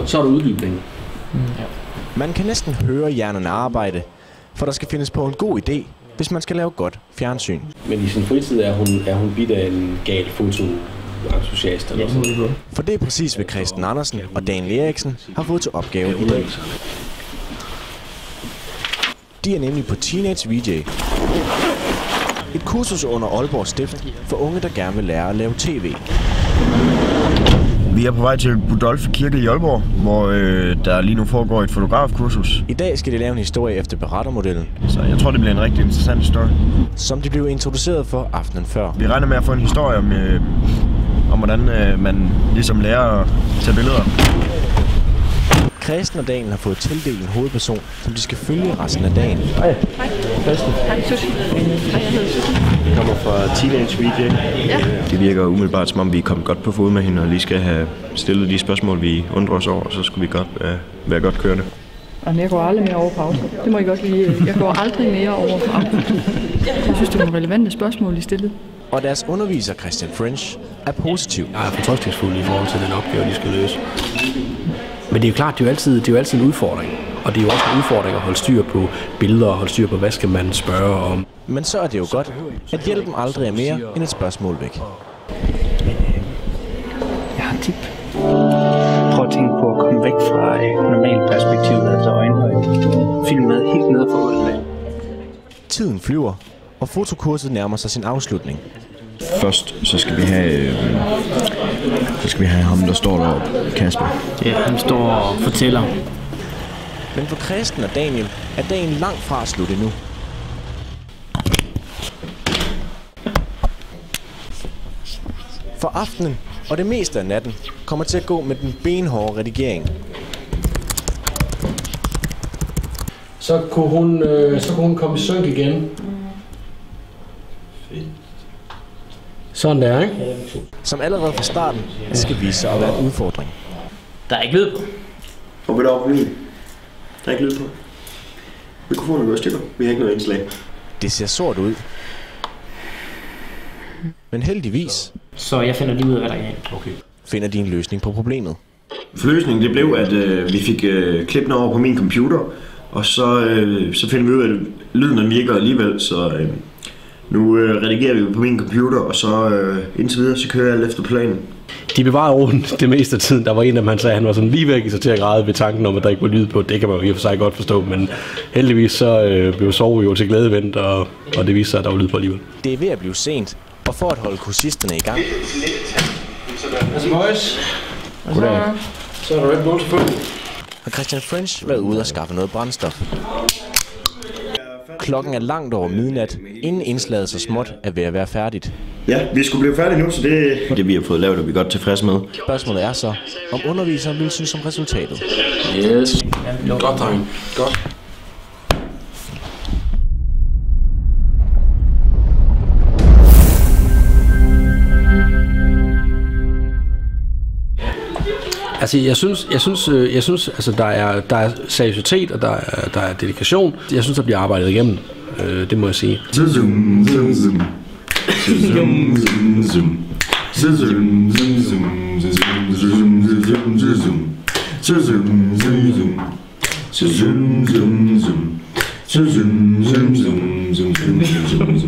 så er der uddybning. Ja. Man kan næsten høre hjernerne arbejde, for der skal findes på en god idé, hvis man skal lave godt fjernsyn. Men i sin fritid er hun bidt af en gal fotoentusiast eller sådan. For det er præcis, hvad Christian Andersen og Daniel Eriksen har fået til opgave i dag. De er nemlig på Teenage VJ. Et kursus under Aalborg Stift for unge, der gerne vil lære at lave tv. Vi er på vej til Budolfi Kirke i Aalborg, hvor der lige nu foregår et fotografkursus. I dag skal de lave en historie efter berettermodellen. Så jeg tror, det bliver en rigtig interessant historie. Som de blev introduceret for aftenen før. Vi regner med at få en historie om hvordan man ligesom lærer at tage billeder. Christian og Daniel har fået tildelt en hovedperson, som de skal følge resten af dagen. Hej. Hej, Susie. Hej, jeg hedder Susie. Jeg kommer fra Teenage VJ. Ja. Det virker umiddelbart, som om vi er kommet godt på fod med hende, og lige skal have stillet de spørgsmål, vi undrer os over, og så skulle vi godt være godt kørende. Og jeg går aldrig mere over pause. Det må I godt lide. Jeg går aldrig mere over pause. Jeg synes, det er nogle relevante spørgsmål, I stillede. Og deres underviser, Christian French, er positiv. Jeg er fortrøstningsfuld i forhold til den opgave, de skal løse. Men det er jo klart, det er jo altid en udfordring. Og det er jo også en udfordring at holde styr på billeder og holde styr på, hvad skal man spørge om. Men så er det jo godt, at hjælpen aldrig er mere end et spørgsmål væk. Jeg har et tip. Prøv at tænke på at komme væk fra normalt perspektiv, altså øjenhøjde. Film med helt ned for øjet. Tiden flyver, og fotokurset nærmer sig sin afslutning. Først så skal vi have ham, der står deroppe, Kasper. Ja, han står og fortæller. Men for Christian og Daniel er dagen langt fra slut endnu. For aftenen og det meste af natten kommer til at gå med den benhårde redigering. Så kunne hun komme i synk igen. Sådan der, ikke? Som allerede fra starten skal vise sig at være en udfordring. Der er ikke lyd på. Og ved du over på min? Der er ikke lyd på. Mikrofonen går i stykker. Vi har ikke noget indslag. Det ser sort ud. Men heldigvis Så jeg finder lige ud af, hvad der er galt. Okay. finder de en løsning på problemet. Løsningen det blev, at vi fik klippene over på min computer, og så finder vi ud af, at lyden virker alligevel, så nu redigerer vi på min computer, og så indtil videre, så kører jeg alt efter planen. De bevarede roen det meste af tiden. Der var en af dem, han sagde, at han var sådan lige ved at give sig til at græde ved tanken om, at der ikke var lyd på. Det kan man jo i og for sig godt forstå, men heldigvis så blev Sove jo til glædevendt, og det viste sig, at der var lyd på alligevel. Det er ved at blive sent, og for at holde kursisterne i gang, Altså boys, Goddag. så er der Red Bull selvfølgelig. har Christian French været ude og skaffe noget brændstof. Klokken er langt over midnat, inden indslaget så småt er ved at være færdigt. Ja, vi skulle blive færdige nu, så det vi har fået lavet, er vi godt tilfredse med. Spørgsmålet er så, om underviseren vil synes om resultatet. Yes. Godt, dreng. Godt. Altså, jeg synes, altså, der er seriøsitet, og der er dedikation. Jeg synes, der bliver arbejdet igennem. Det må jeg sige. Zoom, zoom, zoom. Zoom, zoom, zoom. Zoom, zoom, zoom. Zoom, zoom, zoom, zoom. Zoom, zoom, zoom. Zoom, zoom, zoom. Zoom, zoom, zoom. Zoom, zoom, zoom.